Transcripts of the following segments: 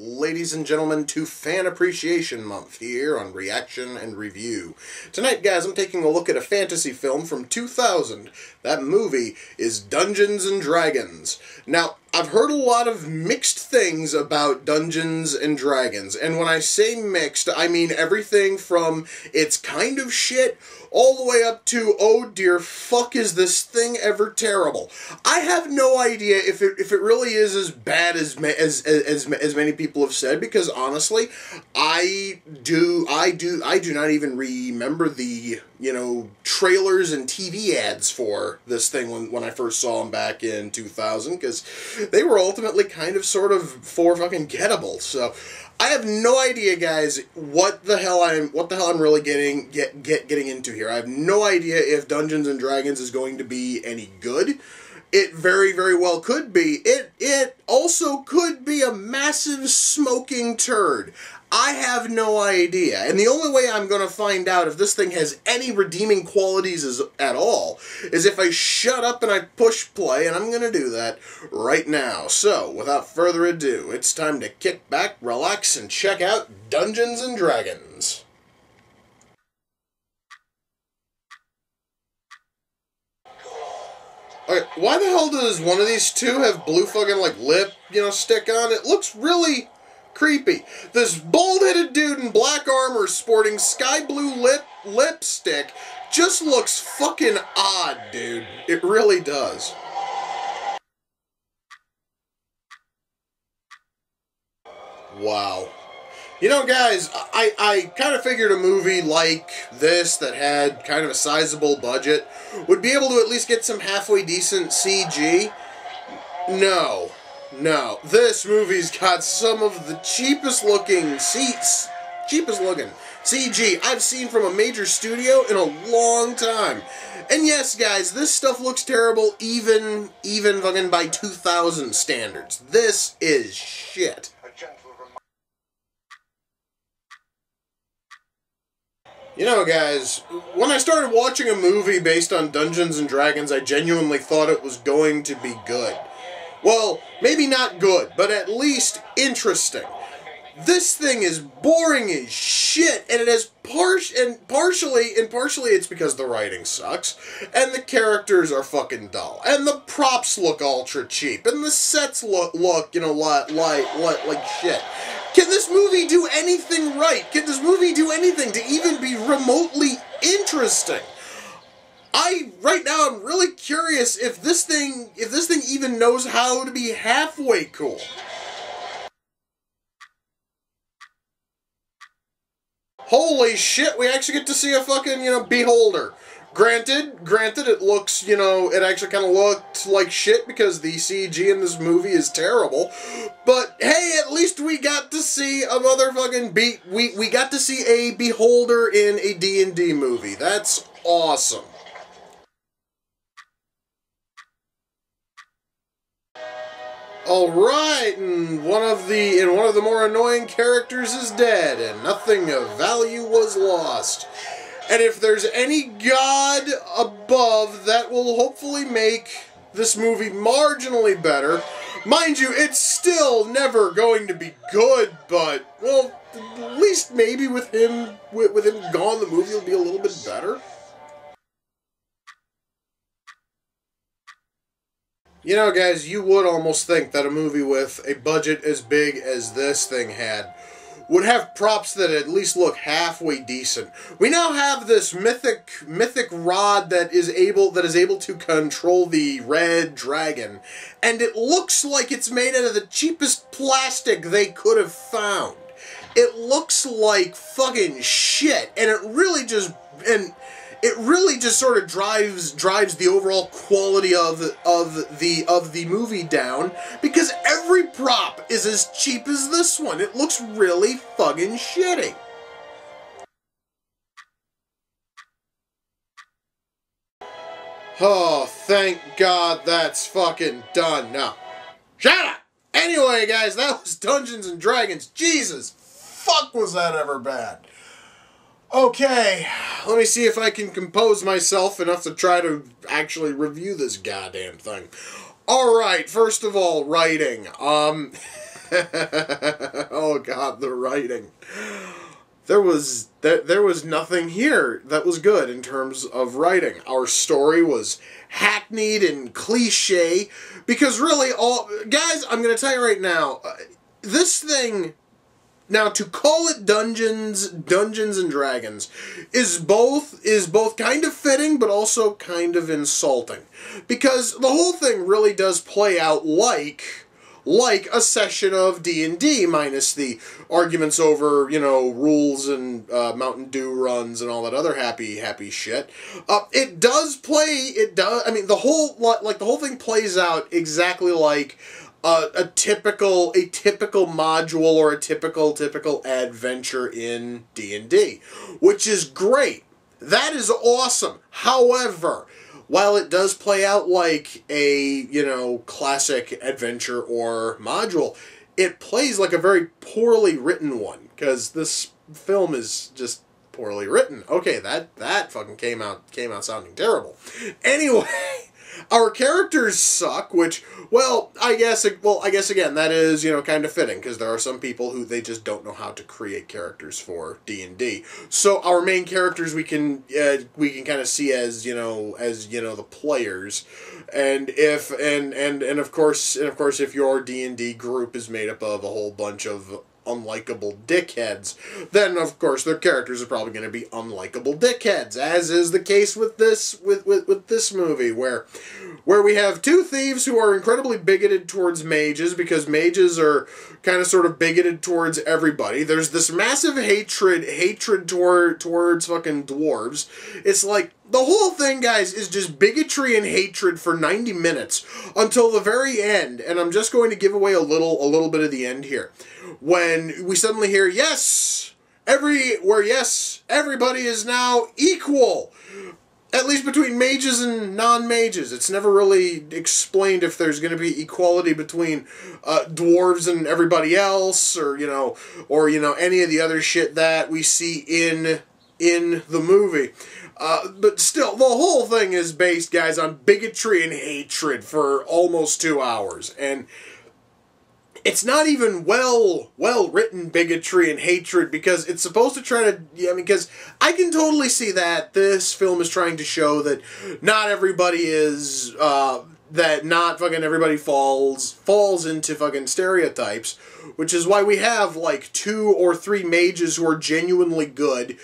ladies and gentlemen, to Fan Appreciation Month here on Reaction and Review. Tonight, guys, I'm taking a look at a fantasy film from 2000. That movie is Dungeons and Dragons. Now, I've heard a lot of mixed things about Dungeons and Dragons, and when I say mixed, I mean everything from it's kind of shit all the way up to, oh dear fuck, is this thing ever terrible. I have no idea if it really is as bad as many people have said, because honestly, I do not even remember the, trailers and TV ads for this thing when I first saw them back in 2000, because they were ultimately kind of sort of for fucking gettable. So I have no idea, guys, what the hell I'm really getting into here. I have no idea if Dungeons and Dragons is going to be any good. It very, very well could be. It also could be a massive smoking turd. I have no idea. And the only way I'm going to find out if this thing has any redeeming qualities at all is if I shut up and I push play, and I'm going to do that right now. So, without further ado, it's time to kick back, relax, and check out Dungeons and Dragons. Okay, why the hell does one of these two have blue fucking, lip, stick on? It looks really creepy. This bald-headed dude in black armor sporting sky blue lipstick just looks fucking odd, dude. It really does. Wow. Guys, I kind of figured a movie like this that had kind of a sizable budget would be able to at least get some halfway decent CG. No, this movie's got some of the cheapest looking CG I've seen from a major studio in a long time. And yes, guys, this stuff looks terrible even fucking by 2000 standards. This is shit. Guys, when I started watching a movie based on Dungeons and Dragons, I genuinely thought it was going to be good. Well, maybe not good, but at least interesting. This thing is boring as shit, and it has partially it's because the writing sucks, and the characters are fucking dull, and the props look ultra cheap, and the sets look like shit. Can this movie do anything right? Can this movie do anything to even be remotely interesting? Right now, I'm really curious if this thing even knows how to be halfway cool. Holy shit, we actually get to see a fucking, beholder. Granted, it looks, it actually kind of looked like shit because the CG in this movie is terrible. But, hey, at least we got to see a motherfucking we got to see a beholder in a D&D movie. That's awesome. Alright, and one of the more annoying characters is dead, and nothing of value was lost. And if there's any god above, that will hopefully make this movie marginally better. Mind you, it's still never going to be good, but, well, at least maybe with him gone, the movie will be a little bit better. Guys, you would almost think that a movie with a budget as big as this thing had would have props that at least look halfway decent. We now have this mythic rod that is able to control the red dragon, and it looks like it's made out of the cheapest plastic they could have found. It looks like fucking shit, and it really just sort of drives the overall quality of the movie down, because every prop is as cheap as this one. It looks really fucking shitty. Oh, thank God that's fucking done now. Shut up! Anyway, guys, that was Dungeons and Dragons. Jesus, fuck was that ever bad. Okay, let me see if I can compose myself enough to try to actually review this goddamn thing. Alright, first of all, writing. Oh Oh god, the writing. There was nothing here that was good in terms of writing. Our story was hackneyed and cliche, because really, guys, I'm going to tell you right now, this thing, now to call it Dungeons and Dragons is both kind of fitting, but also kind of insulting, because the whole thing really does play out like a session of D&D, minus the arguments over, you know, rules and Mountain Dew runs and all that other happy shit. It does, I mean, the whole thing plays out exactly like a typical module or a typical adventure in D&D, which is great. That is awesome. However, while it does play out like a, you know, classic adventure or module, it plays like a very poorly written one, because this film is just poorly written. Okay, that fucking came out sounding terrible. Anyway, our characters suck, which, I guess again, that is, you know, kind of fitting, because there are some people who they just don't know how to create characters for D&D. So our main characters we can kind of see as, you know, the players, and of course if your D&D group is made up of a whole bunch of unlikable dickheads, then of course their characters are probably going to be unlikable dickheads, as is the case with this movie, where we have two thieves who are incredibly bigoted towards mages, because mages are kind of sort of bigoted towards everybody. There's this massive hatred towards fucking dwarves. It's like, the whole thing, guys, is just bigotry and hatred for 90 minutes until the very end, and I'm just going to give away a little bit of the end here, when we suddenly hear, yes, everybody is now equal, at least between mages and non-mages. It's never really explained if there's going to be equality between dwarves and everybody else, or any of the other shit that we see in the movie. But still, the whole thing is based, guys, on bigotry and hatred for almost 2 hours. And it's not even well-written bigotry and hatred, because it's supposed to try to, because I can totally see that this film is trying to show that not everybody is, that not fucking everybody falls into fucking stereotypes, which is why we have like 2 or 3 mages who are genuinely good.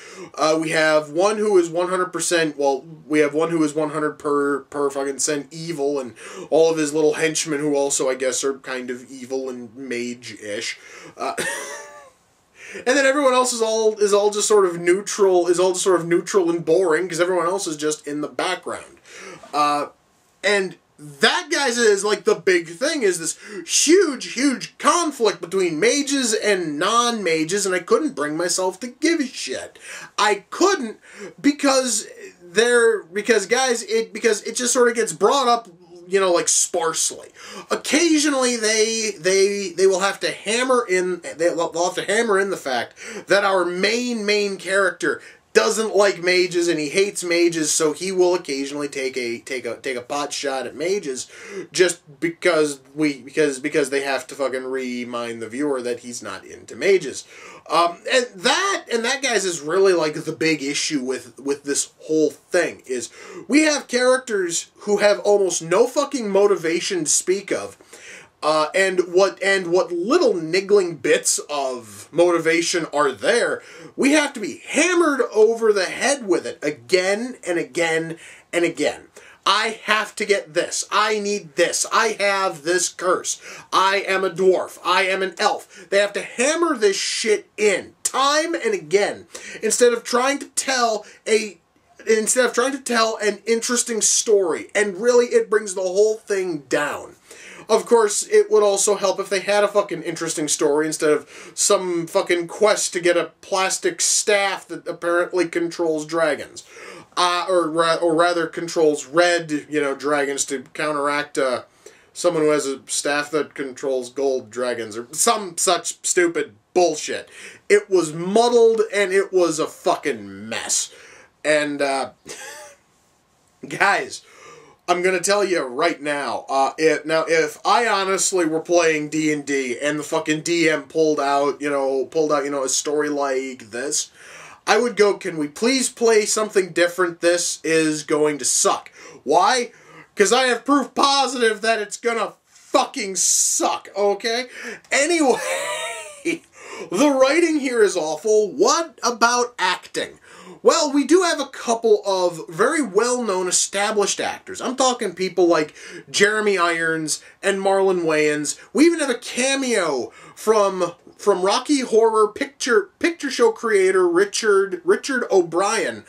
We have one who is 100%, we have one who is 100 per fucking cent evil, and all of his little henchmen who also, I guess, are kind of evil and mage-ish. And then everyone else is all just sort of neutral, and boring, because everyone else is just in the background. And that, guys, is like the big thing, is this huge conflict between mages and non-mages, and I couldn't bring myself to give a shit. I couldn't, because guys, it just sort of gets brought up, you know, like sparsely. Occasionally they will have to hammer in the fact that our main character doesn't like mages and he hates mages, so he will occasionally take a pot shot at mages, just because they have to fucking remind the viewer that he's not into mages. And that, guys, is really like the big issue with this whole thing, is we have characters who have almost no fucking motivation to speak of. And what little niggling bits of motivation are there, we have to be hammered over the head with it again and again and again. I have to get this. I need this. I have this curse. I am a dwarf. I am an elf. They have to hammer this shit in time and again, instead of trying to tell an interesting story, and really it brings the whole thing down. Of course, it would also help if they had a fucking interesting story instead of some fucking quest to get a plastic staff that apparently controls dragons. Or rather controls red, dragons to counteract someone who has a staff that controls gold dragons, or some such stupid bullshit. It was muddled, and it was a fucking mess. And, guys, I'm gonna tell you right now. If I honestly were playing D&D and the fucking DM pulled out a story like this, I would go, can we please play something different? This is going to suck. Why? Because I have proof positive that it's gonna fucking suck, okay? Anyway, the writing here is awful. What about acting? Well, we do have a couple of very well-known established actors. I'm talking people like Jeremy Irons and Marlon Wayans. We even have a cameo from Rocky Horror Picture Show creator Richard O'Brien.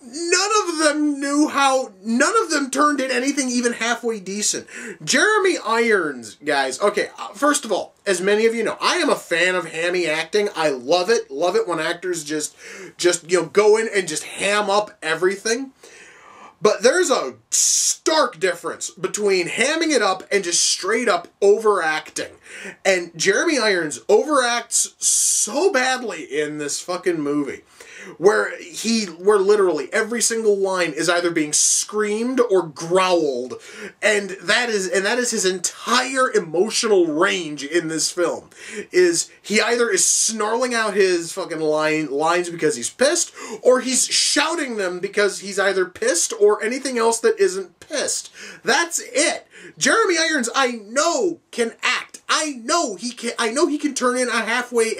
None of them turned in anything even halfway decent. Jeremy Irons, guys, okay, first of all, as many of you know, I am a fan of hammy acting. I love it when actors just go in and just ham up everything. But there's a stark difference between hamming it up and just straight up overacting. And Jeremy Irons overacts so badly in this fucking movie, where literally every single line is either being screamed or growled, and that is his entire emotional range in this film. Is he either is snarling out his fucking lines because he's pissed, or he's shouting them because he's either pissed or anything else that isn't pissed. That's it. Jeremy Irons, I know, can act. I know he can turn in a halfway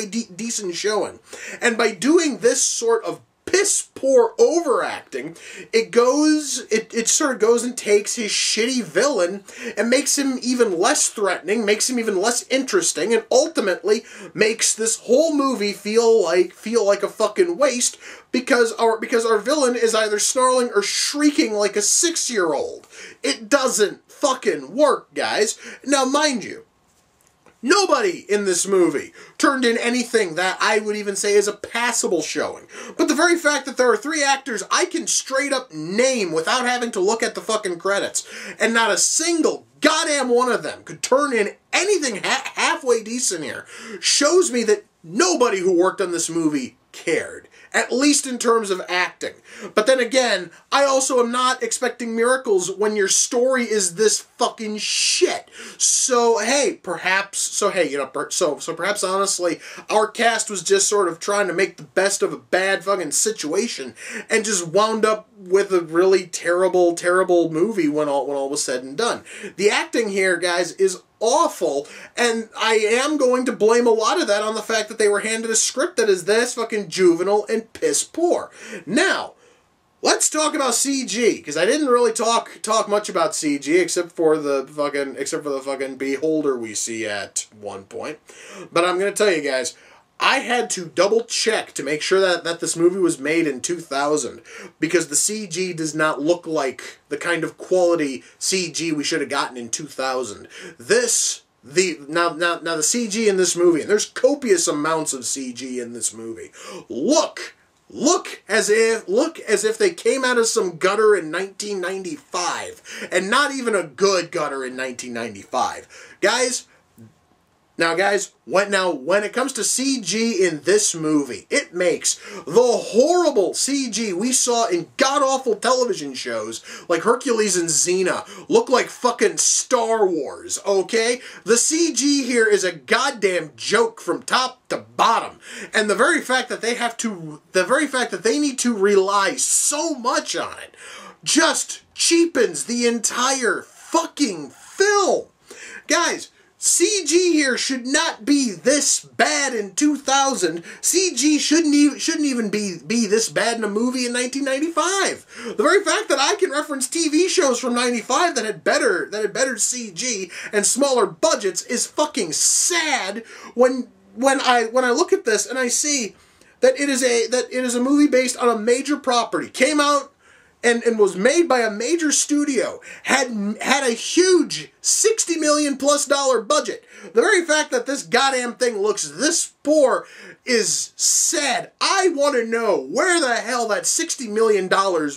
decent showing. And by doing this sort of piss poor overacting, it sort of goes and takes his shitty villain and makes him even less threatening, makes him even less interesting, and ultimately makes this whole movie feel like a fucking waste because our villain is either snarling or shrieking like a 6-year-old. It doesn't fucking work, guys. Now, mind you, nobody in this movie turned in anything that I would even say is a passable showing. But the very fact that there are 3 actors I can straight up name without having to look at the fucking credits, and not a single goddamn one of them could turn in anything halfway decent here, shows me that nobody who worked on this movie cared. At least in terms of acting. But then again, I also am not expecting miracles when your story is this fucking shit. So perhaps honestly, our cast was just sort of trying to make the best of a bad fucking situation and just wound up with a really terrible, terrible movie when all was said and done. The acting here, guys, is awful, and I am going to blame a lot of that on the fact that they were handed a script that is this fucking juvenile and piss poor. Now, let's talk about CG, because I didn't really talk much about CG except for the fucking beholder we see at one point. But I'm gonna tell you guys, I had to double check to make sure that this movie was made in 2000, because the CG does not look like the kind of quality CG we should have gotten in 2000. Now the CG in this movie, and there's copious amounts of CG in this movie, look as if they came out of some gutter in 1995, and not even a good gutter in 1995. Guys, when it comes to CG in this movie, it makes the horrible CG we saw in god-awful television shows like Hercules and Xena look like fucking Star Wars, okay? The CG here is a goddamn joke from top to bottom. And the very fact that they need to rely so much on it just cheapens the entire fucking film. Guys, CG here should not be this bad in 2000. CG shouldn't even be this bad in a movie in 1995. The very fact that I can reference TV shows from 95 that had better CG and smaller budgets is fucking sad when I look at this and I see that it is a movie based on a major property, came out and was made by a major studio, had a huge $60 million+ budget. The very fact that this goddamn thing looks this poor is sad. I want to know where the hell that $60 million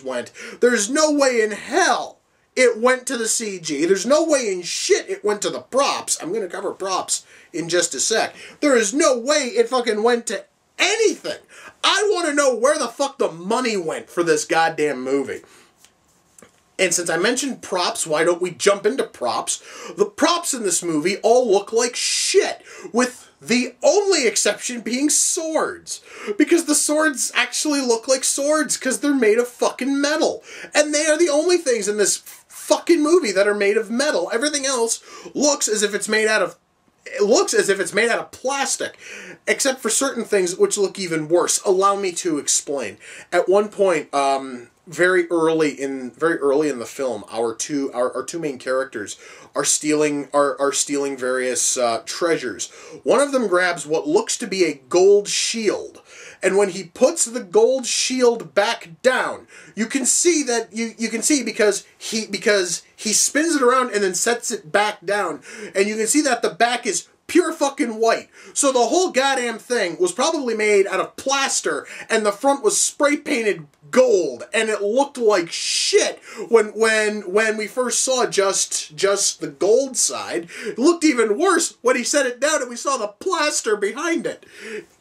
went. There's no way in hell it went to the CG. There's no way in shit it went to the props. I'm going to cover props in just a sec. There is no way it fucking went to anything. I want to know where the fuck the money went for this goddamn movie. And since I mentioned props, why don't we jump into props? The props in this movie all look like shit, with the only exception being swords. Because the swords actually look like swords because they're made of fucking metal. And they are the only things in this fucking movie that are made of metal. Everything else looks as if it's made out of plastic, except for certain things which look even worse. Allow me to explain. At one point, very early in the film, our two main characters are stealing various treasures. One of them grabs what looks to be a gold shield, and when he puts the gold shield back down, you can see because he spins it around and then sets it back down, and you can see that the back is pure fucking white. So the whole goddamn thing was probably made out of plaster, and the front was spray painted gold, and it looked like shit when we first saw just the gold side. It looked even worse when he set it down and we saw the plaster behind it.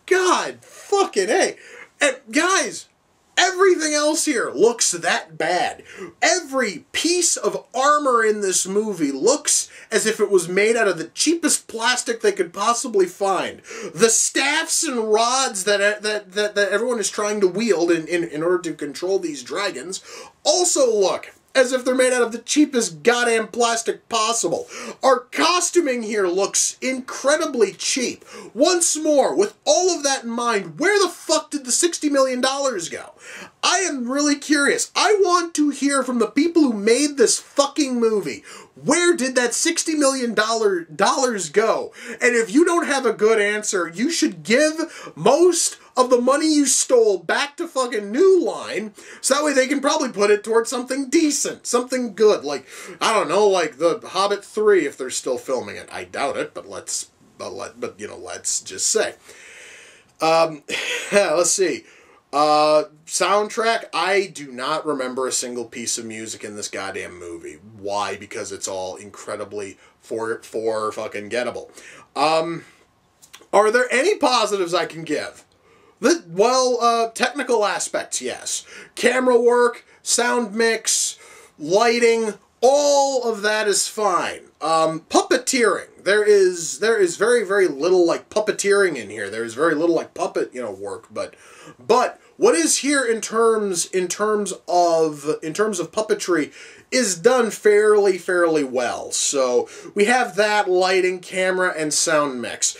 God fucking A. And guys, everything else here looks that bad. Every piece of armor in this movie looks as if it was made out of the cheapest plastic they could possibly find. The staffs and rods that everyone is trying to wield in order to control these dragons also look as if they're made out of the cheapest goddamn plastic possible. Our costuming here looks incredibly cheap. Once more, with all of that in mind, where the fuck did the $60 million go? I am really curious. I want to hear from the people who made this fucking movie. Where did that $60 million go? And if you don't have a good answer, you should give most of the money you stole back to fucking New Line, so that way they can probably put it towards something decent, something good, like, I don't know, like The Hobbit 3 if they're still filming it. I doubt it, but let's just say. Let's see. Soundtrack, I do not remember a single piece of music in this goddamn movie. Why? Because it's all incredibly for fucking gettable. Are there any positives I can give? Technical aspects, yes. Camera work, sound mix, lighting, all of that is fine. Puppeteering. There is very, very little like puppeteering in here. There is very little like puppet, work, but what is here in terms of puppetry is done fairly well. So we have that lighting, camera, and sound mix.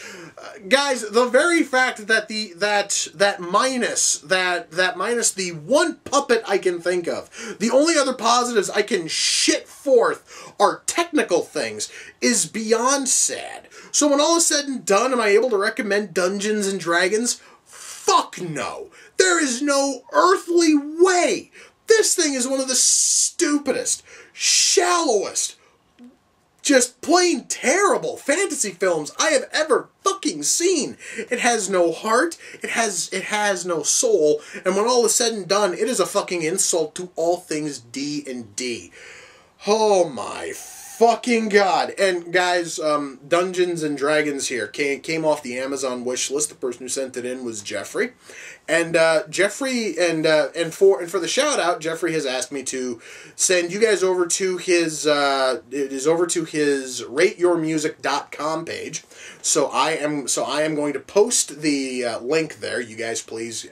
Guys, the very fact that minus the one puppet I can think of, the only other positives I can shit forth are technical things, is beyond sad. So when all is said and done, am I able to recommend Dungeons and Dragons? Fuck no. There is no earthly way. This thing is one of the stupidest, shallowest, just plain terrible fantasy films I have ever fucking seen. It has no heart, it has no soul, and when all is said and done, it is a fucking insult to all things D&D. Oh my fucking god. And guys, Dungeons and Dragons here came off the Amazon wish list. The person who sent it in was Jeffrey. And Jeffrey, for the shout out, Jeffrey has asked me to send you guys over to his rateyourmusic.com page. So I am going to post the link there. You guys please,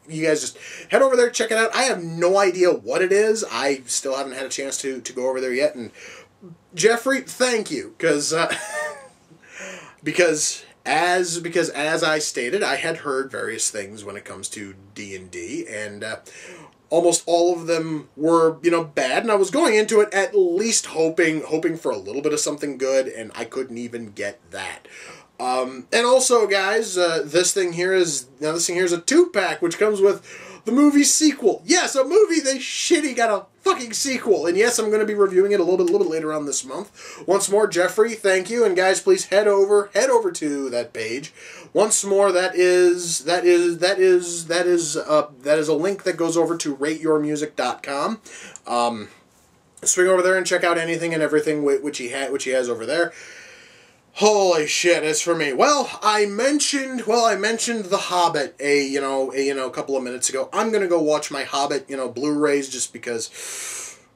just head over there, check it out. I have no idea what it is. I still haven't had a chance to go over there yet. And Jeffrey, thank you, because as I stated, I had heard various things when it comes to D&D, and almost all of them were, bad, and I was going into it at least hoping for a little bit of something good, and I couldn't even get that. And also, guys, this thing here is a 2-pack, which comes with the movie sequel. Yes, a movie they shitty got a fucking sequel. And yes, I'm going to be reviewing it a little bit later on this month. Once more, Jeffrey, thank you. And guys, please head over to that page. Once more, that is a link that goes over to rateyourmusic.com. Swing over there and check out anything and everything which he has over there. Holy shit, as for me, I mentioned The Hobbit a couple of minutes ago. I'm gonna go watch my Hobbit, Blu-rays just because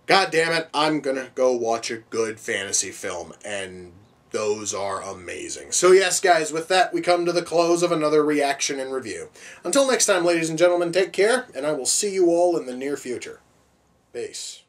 God damn it, I'm gonna go watch a good fantasy film, and those are amazing. So yes, guys, with that, we come to the close of another reaction and review. Until next time, ladies and gentlemen, take care, and I will see you all in the near future. Peace.